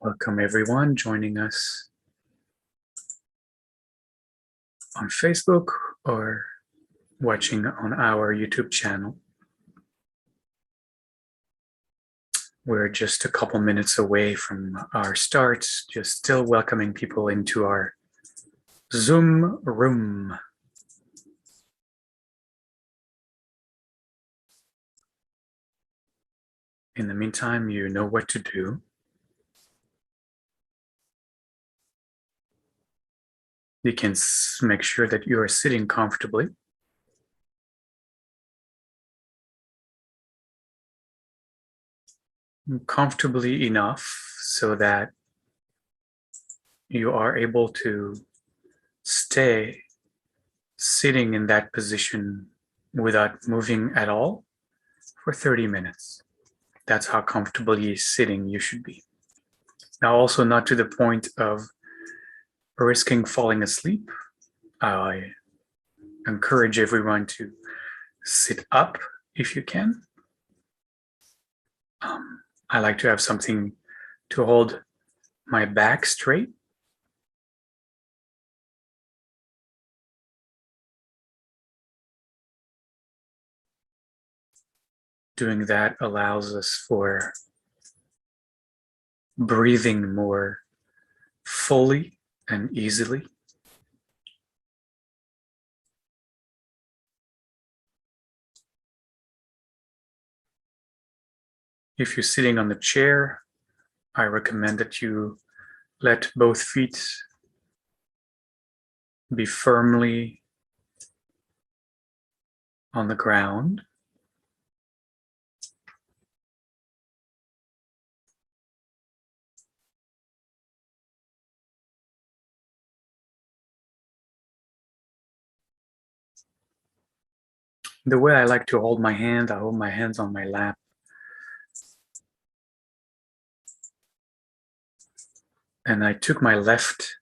Welcome everyone joining us on Facebook or watching on our YouTube channel. We're just a couple minutes away from our start, just still welcoming people into our Zoom room. In the meantime, you know what to do. You can make sure that you are sitting comfortably. Comfortably enough so that you are able to stay sitting in that position without moving at all for 30 minutes. That's how comfortably sitting you should be. Now, also not to the point of risking falling asleep. I encourage everyone to sit up if you can. I like to have something to hold my back straight. Doing that allows us for breathing more fully and easily. If you're sitting on the chair, I recommend that you let both feet be firmly on the ground. The way I like to hold my hand, I hold my hands on my lap. And I took my left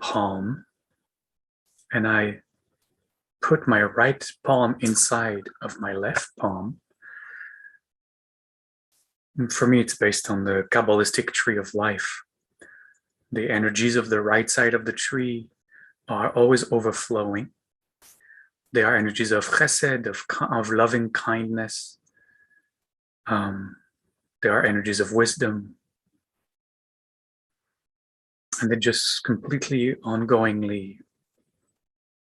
palm and I put my right palm inside of my left palm. And for me, it's based on the Kabbalistic tree of life. The energies of the right side of the tree are always overflowing. They are energies of chesed, of loving kindness. They are energies of wisdom. And they just completely ongoingly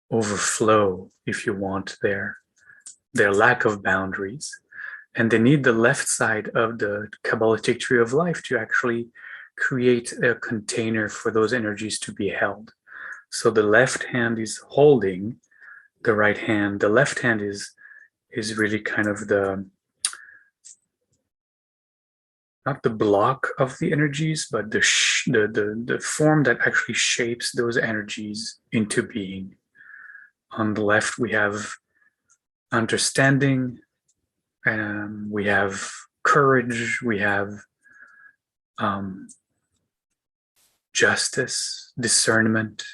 overflow, if you want, their lack of boundaries. And they need the left side of the Kabbalistic tree of life to actually create a container for those energies to be held. So the left hand is holding the right hand. The left hand is really kind of not the block of the energies, but the form that actually shapes those energies into being. On the left, we have understanding, we have courage, we have justice, discernment,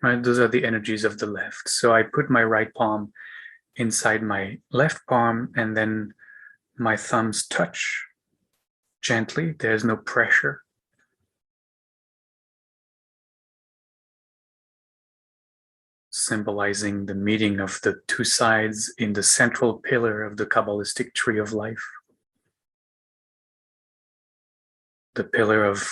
right? Those are the energies of the left. So I put my right palm inside my left palm, and then my thumbs touch gently. There's no pressure. Symbolizing the meeting of the two sides in the central pillar of the Kabbalistic tree of life. The pillar of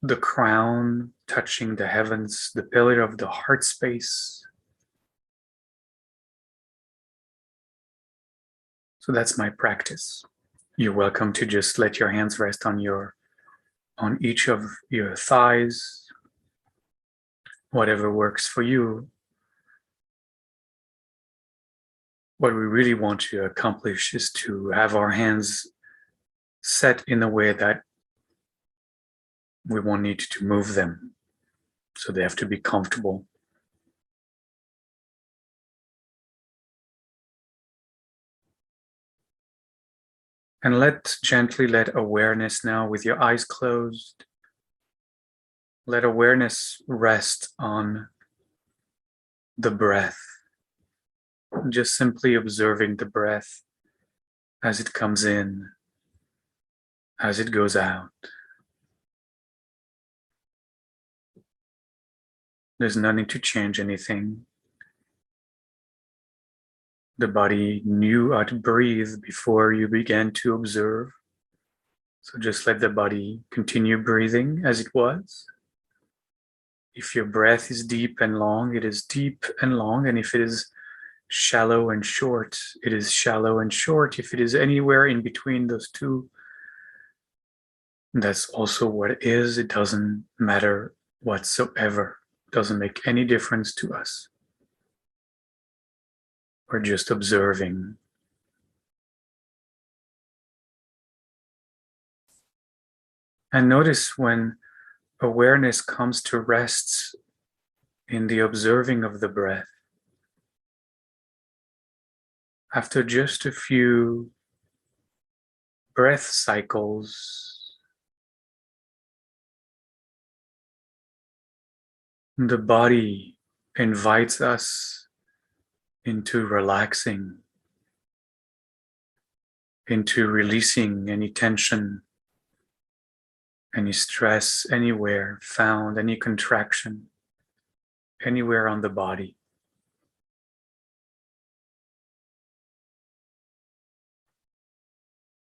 the crown touching the heavens, the pillar of the heart space. So that's my practice. You're welcome to just let your hands rest on each of your thighs, whatever works for you. What we really want to accomplish is to have our hands set in a way that we won't need to move them. So they have to be comfortable. And gently let awareness now, with your eyes closed, let awareness rest on the breath. Just simply observing the breath as it comes in, as it goes out. There's no need to change anything. The body knew how to breathe before you began to observe. So just let the body continue breathing as it was. If your breath is deep and long, it is deep and long. And if it is shallow and short, it is shallow and short. If it is anywhere in between those two, that's also what it is. It doesn't matter whatsoever. It doesn't make any difference to us. We're just observing. And notice when awareness comes to rest in the observing of the breath, after just a few breath cycles, the body invites us into relaxing, into releasing any tension, any stress anywhere found, any contraction anywhere on the body.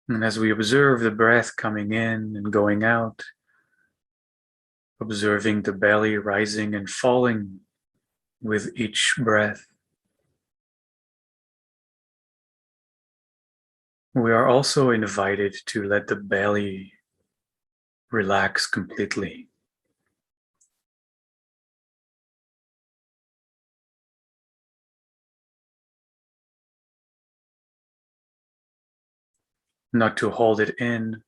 And as we observe the breath coming in and going out, observing the belly rising and falling with each breath, we are also invited to let the belly relax completely. Not to hold it in,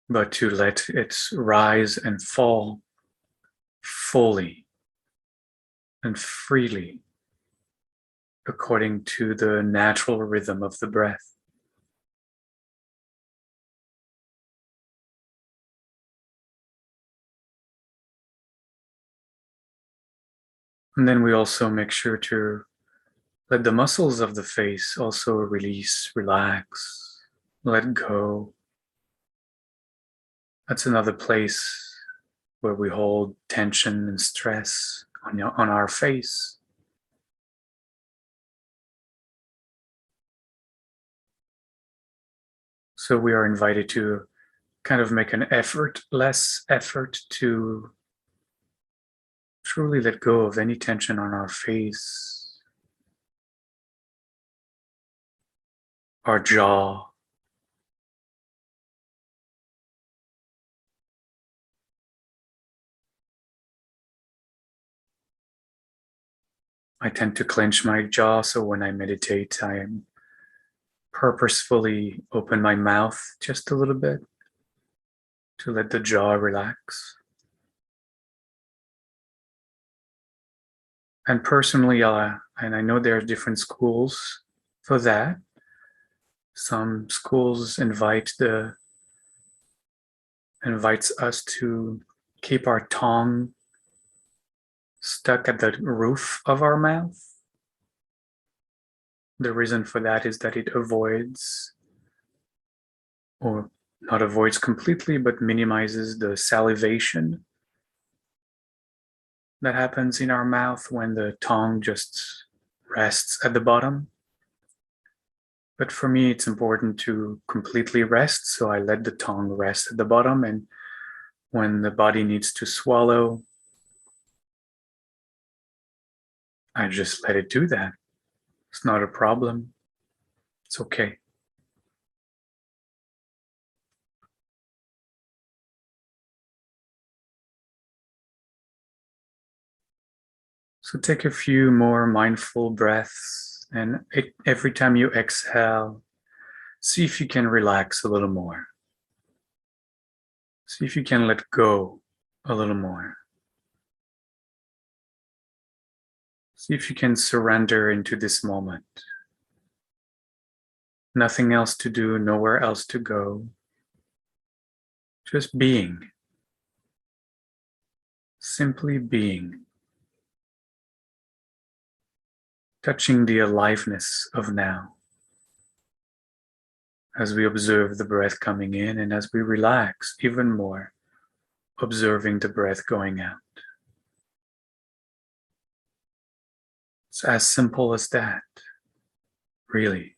but to let it rise and fall fully and freely according to the natural rhythm of the breath. And then we also make sure to let the muscles of the face also release, relax, let go. That's another place where we hold tension and stress on our face. So we are invited to kind of make an less effort to truly let go of any tension on our face, our jaw, I tend to clench my jaw, so when I meditate, I purposefully open my mouth just a little bit to let the jaw relax. And personally, and I know there are different schools for that. Some schools invites us to keep our tongue stuck at the roof of our mouth. The reason for that is that it avoids, or not avoids completely, but minimizes the salivation that happens in our mouth when the tongue just rests at the bottom. But for me, it's important to completely rest, so I let the tongue rest at the bottom, and when the body needs to swallow, I just let it do that. It's not a problem. It's okay. So take a few more mindful breaths, and every time you exhale, see if you can relax a little more. See if you can let go a little more. See if you can surrender into this moment. Nothing else to do, nowhere else to go. Just being. Simply being. Touching the aliveness of now. As we observe the breath coming in, and as we relax even more, observing the breath going out. It's as simple as that, really.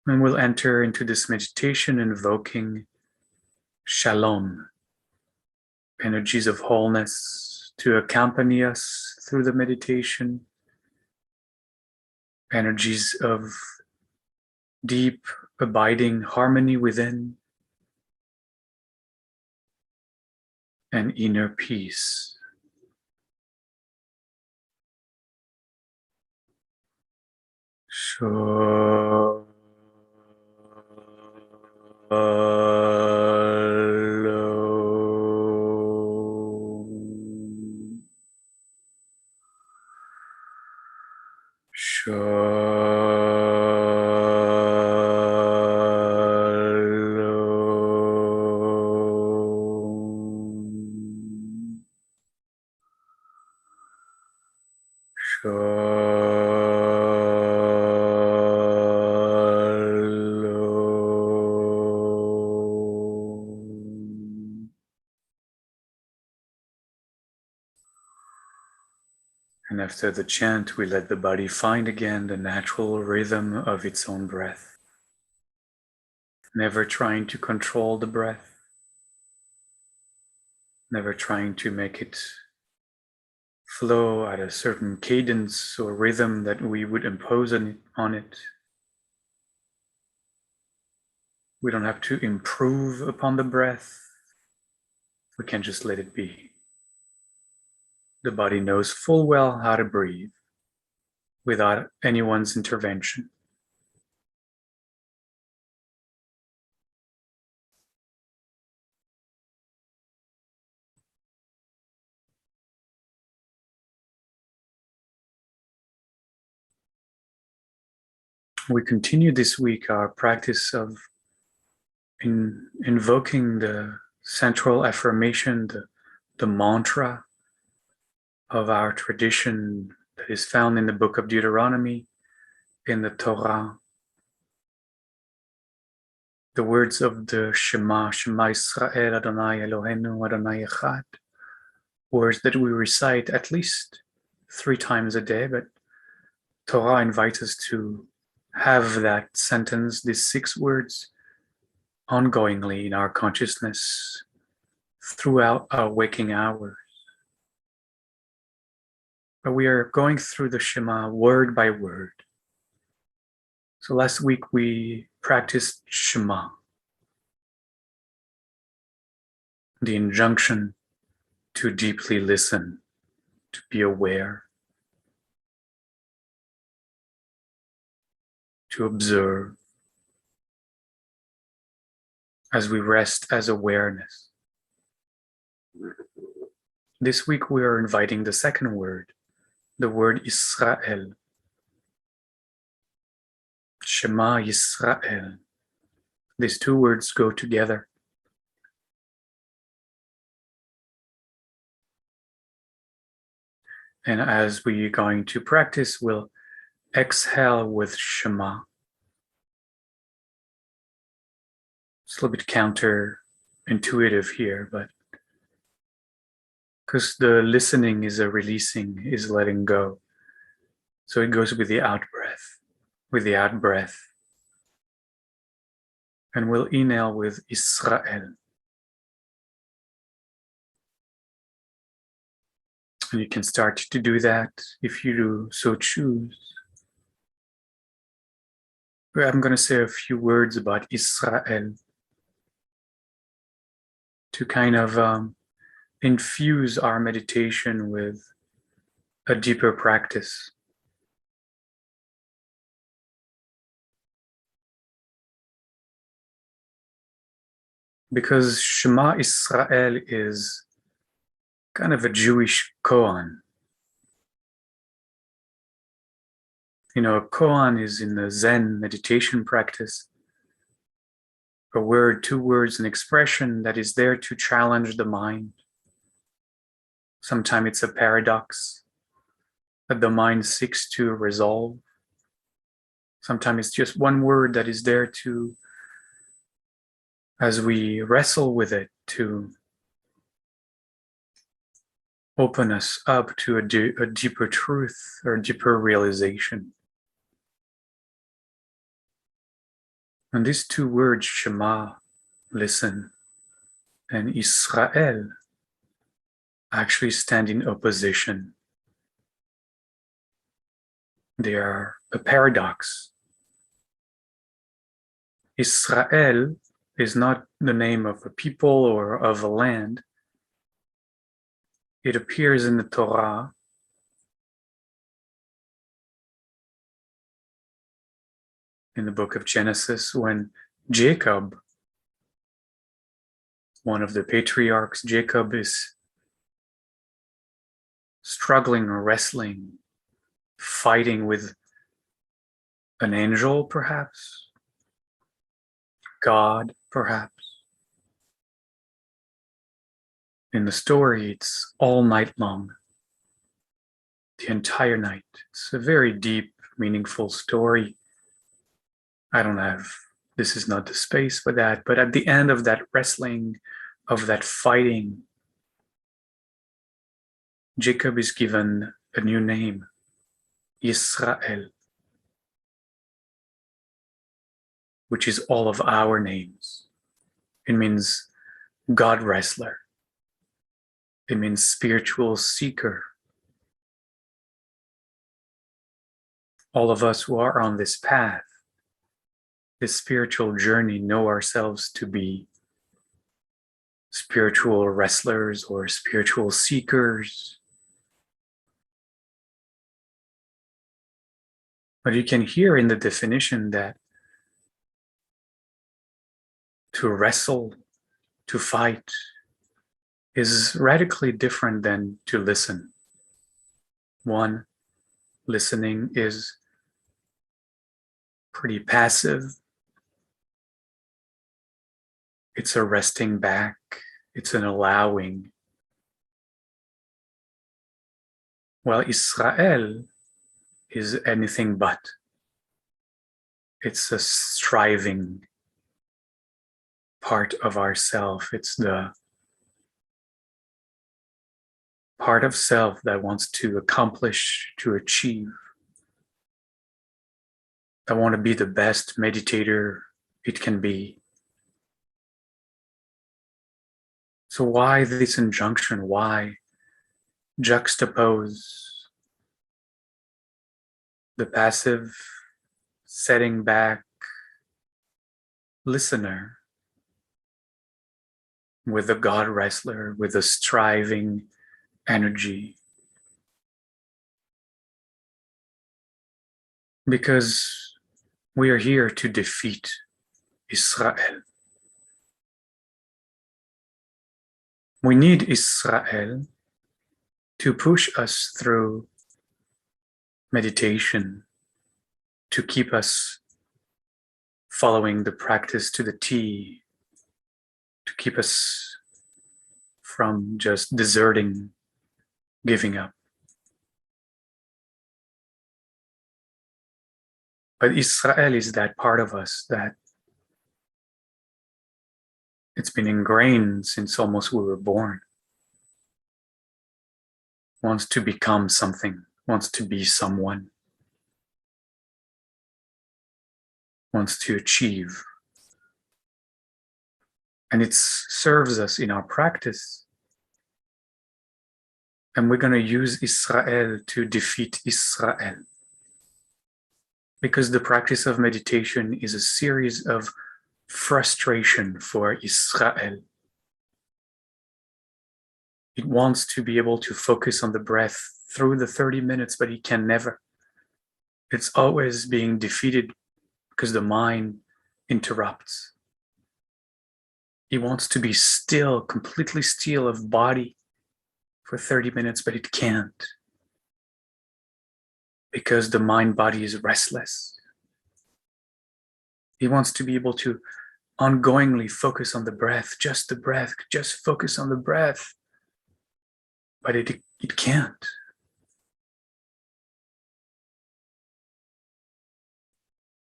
And we'll enter into this meditation invoking shalom, energies of wholeness to accompany us through the meditation, energies of deep, abiding harmony within, and inner peace. Shalom. Shalom. Shalom. And after the chant, we let the body find again the natural rhythm of its own breath, never trying to control the breath, never trying to make it flow at a certain cadence or rhythm that we would impose on it. We don't have to improve upon the breath. We can just let it be. The body knows full well how to breathe without anyone's intervention. We continue this week our practice of invoking the central affirmation, the mantra of our tradition that is found in the book of Deuteronomy, in the Torah. The words of the Shema, Shema Yisrael, Adonai Eloheinu, Adonai Echad, words that we recite at least 3 times a day, but Torah invites us to have that sentence, these 6 words, ongoingly in our consciousness throughout our waking hours. But we are going through the Shema word by word. So last week we practiced Shema, the injunction to deeply listen, to be aware, to observe, as we rest as awareness. This week we are inviting the second word, the word Israel. Shema Yisrael. These 2 words go together. And as we're going to practice, we'll exhale with Shema. It's a little bit counterintuitive here, but because the listening is a releasing, is letting go. So it goes with the out breath, And we'll inhale with Israel. And you can start to do that if you do so choose. I'm going to say a few words about Israel to kind of infuse our meditation with a deeper practice. Because Shema Israel is kind of a Jewish koan. You know, a koan is in the Zen meditation practice, a word, 2 words, an expression that is there to challenge the mind. Sometimes it's a paradox that the mind seeks to resolve. Sometimes it's just 1 word that is there to as we wrestle with it to open us up to a deeper truth or deeper realization. And these two words, Shema, listen, and Israel, actually stand in opposition. They are a paradox. Israel is not the name of a people or of a land. It appears in the Torah in the book of Genesis when Jacob, one of the patriarchs, Jacob is struggling or wrestling, fighting with an angel, perhaps, God, perhaps. In the story, it's all night long, the entire night. It's a very deep, meaningful story. This is not the space for that, but at the end of that wrestling, of that fighting, Jacob is given a new name, Israel, which is all of our names. It means God wrestler. It means spiritual seeker. All of us who are on this path, this spiritual journey, know ourselves to be spiritual wrestlers or spiritual seekers. But you can hear in the definition that to wrestle, to fight, is radically different than to listen. One, listening is pretty passive. It's a resting back. It's an allowing. While Israel is anything but. It's a striving part of ourself. It's the part of self that wants to accomplish, to achieve. I want to be the best meditator it can be. So why this injunction? Why juxtapose the passive, setting back listener with the God wrestler, with the striving energy? Because we are here to defeat Israel. We need Israel to push us through meditation, to keep us following the practice to the T, to keep us from just deserting, giving up. But Israel is that part of us that it's been ingrained since almost we were born. Wants to become something, wants to be someone, wants to achieve. And it serves us in our practice. And we're going to use Israel to defeat Israel. Because the practice of meditation is a series of frustration for Israel. It wants to be able to focus on the breath through the 30 minutes, but it can never. It's always being defeated because the mind interrupts. It wants to be still, completely still of body for 30 minutes, but it can't because the mind-body is restless. It wants to be able to ongoingly focus on the breath, just focus on the breath, but it can't.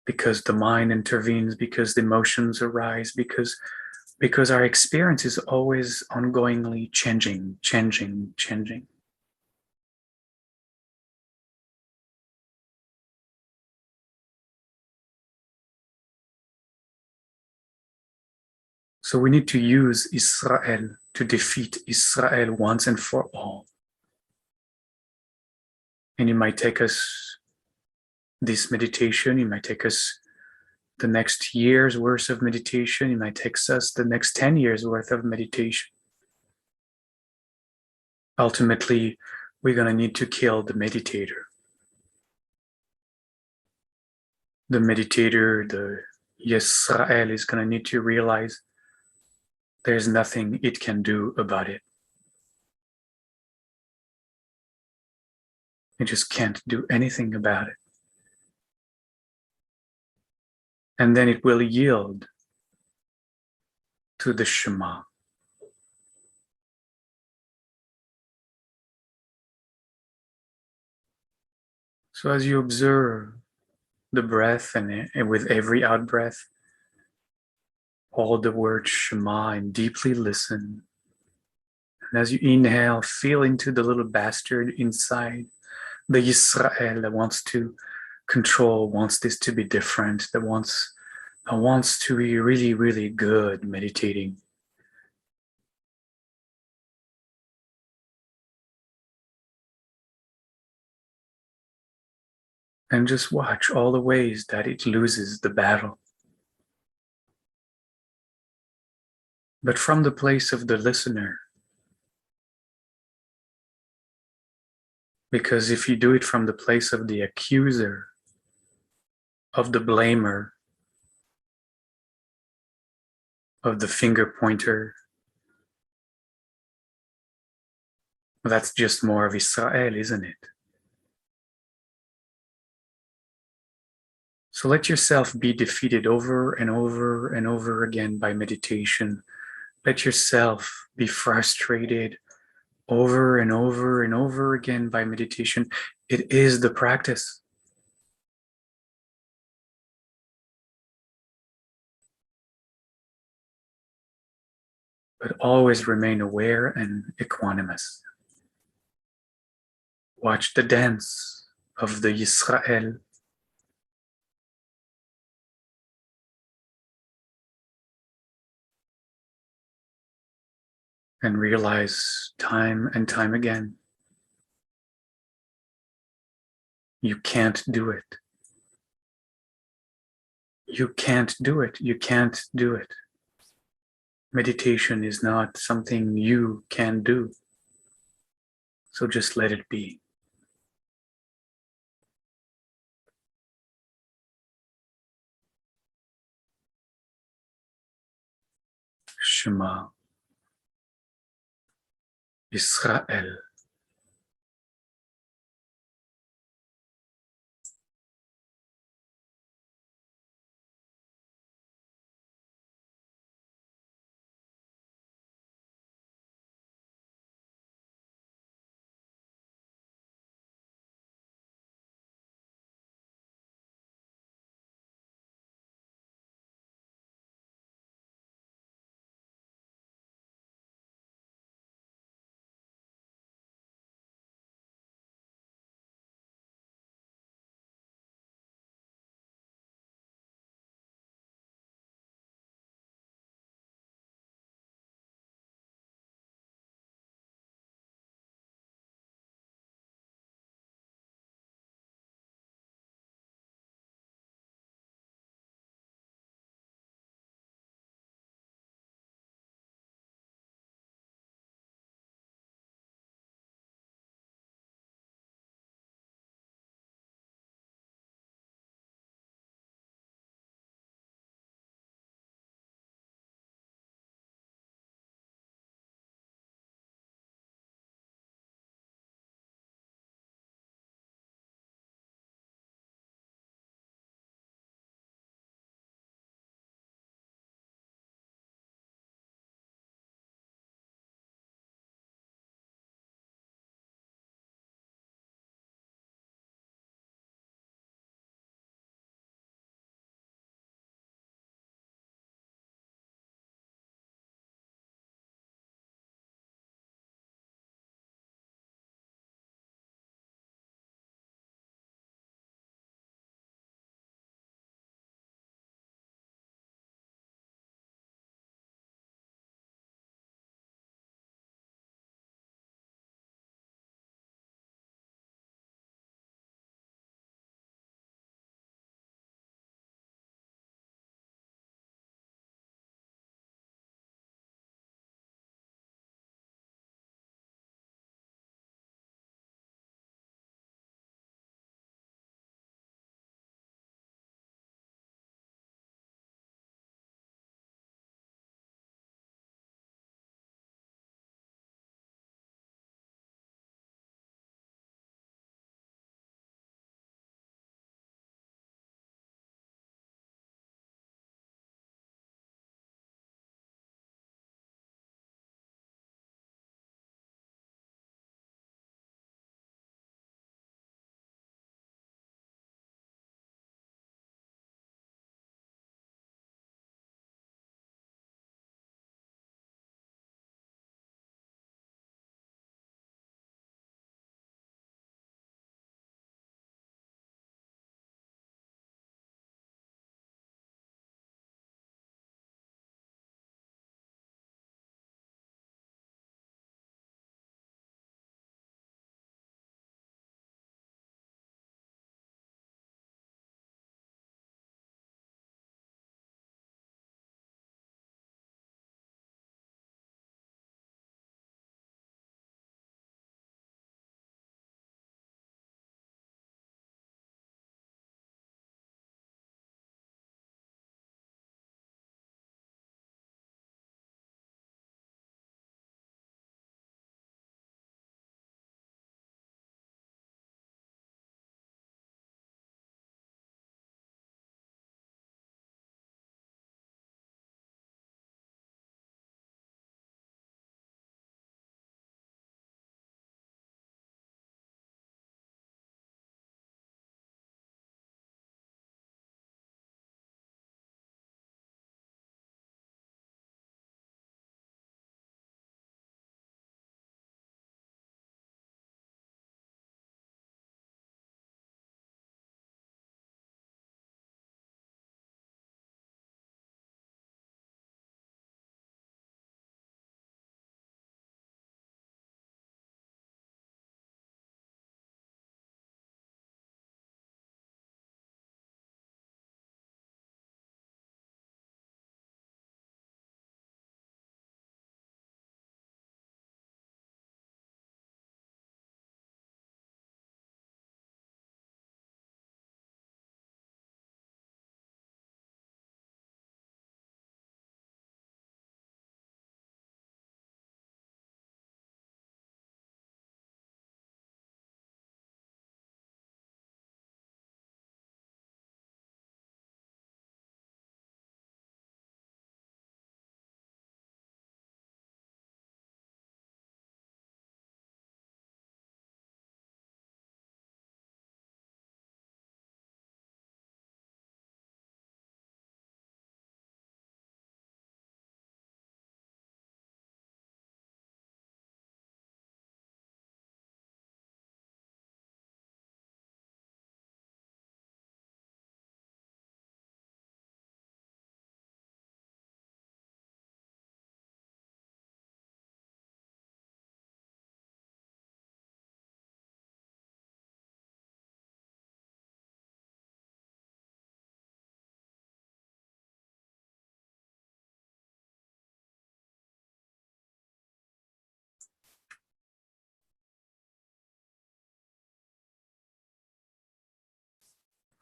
Because the mind intervenes, because the emotions arise, because because our experience is always ongoingly changing. So we need to use Israel to defeat Israel once and for all. And it might take us this meditation, it might take us the next year's worth of meditation, it might take us the next 10 years worth of meditation. Ultimately, we're going to need to kill the meditator. The meditator, the Yisrael, is going to need to realize there's nothing it can do about it. It just can't do anything about it. And then it will yield to the Shema. So as you observe the breath and with every out breath, hold the word Shema and deeply listen. And as you inhale, feel into the little bastard inside, the Yisrael that wants to control, wants this to be different, that wants to be really, really good meditating. And just watch all the ways that it loses the battle. But from the place of the listener. Because if you do it from the place of the accuser, of the blamer, of the finger pointer, that's just more of Israel, isn't it? So let yourself be defeated over and over and over again by meditation. Let yourself be frustrated over and over and over again by meditation. It is the practice. But always remain aware and equanimous. Watch the dance of the Yisrael. And realize time and time again, you can't do it. You can't do it. You can't do it. Meditation is not something you can do. So just let it be. Shema Israel.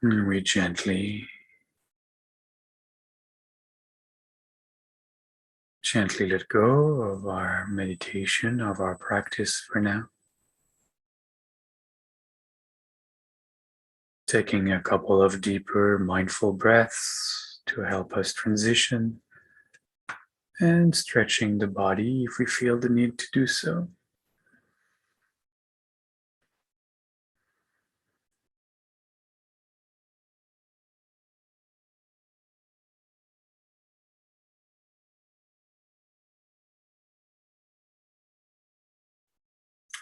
And we gently let go of our meditation, of our practice for now. Taking a couple of deeper mindful breaths to help us transition, and stretching the body if we feel the need to do so.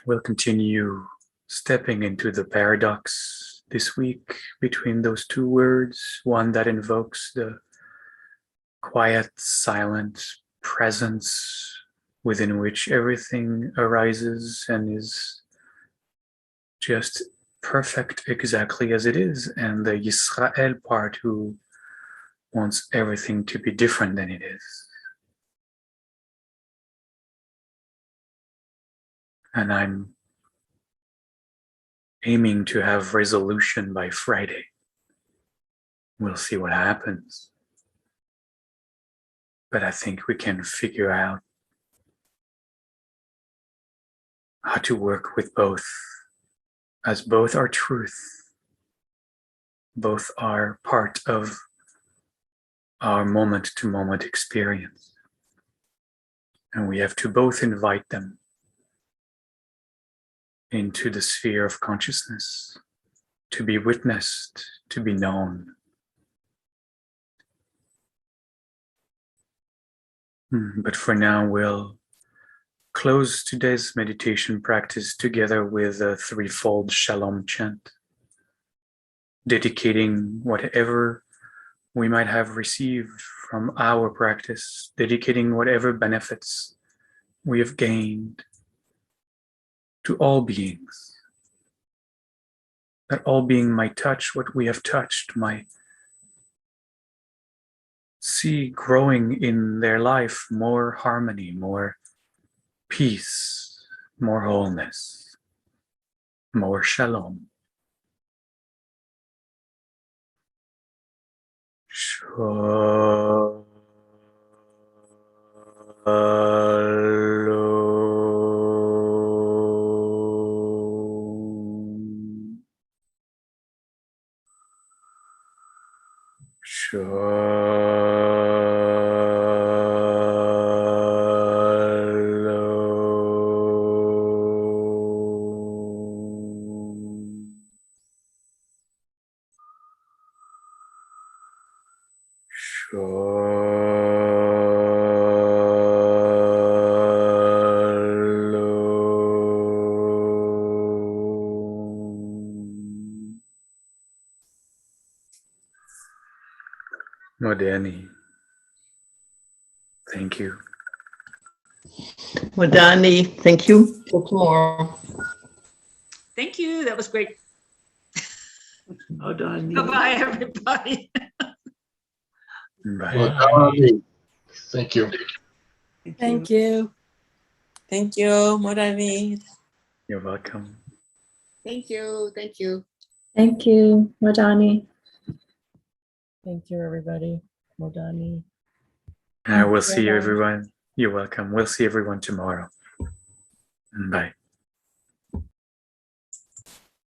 We'll continue stepping into the paradox this week between those two words, one that invokes the quiet, silent presence within which everything arises and is just perfect exactly as it is, and the Yisrael part who wants everything to be different than it is. And I'm aiming to have resolution by Friday. We'll see what happens. But I think we can figure out how to work with both, as both are truth, both are part of our moment-to-moment experience. And we have to both invite them into the sphere of consciousness, to be witnessed, to be known. But for now, we'll close today's meditation practice together with a threefold Shalom chant, dedicating whatever we might have received from our practice, dedicating whatever benefits we have gained to all beings, that all being might touch what we have touched, might see growing in their life more harmony, more peace, more wholeness, more shalom. Shalom. Modeni, thank you. Modani, thank you. Till tomorrow. Thank you. That was great. Modani. Bye-bye, everybody. Bye. Modani. Thank you. Thank you. Thank you, Moravi. You're welcome. Thank you. Thank you. Thank you, Modani. Thank you, everybody. Modani. We'll see you, everyone. You're welcome. We'll see everyone tomorrow. Bye.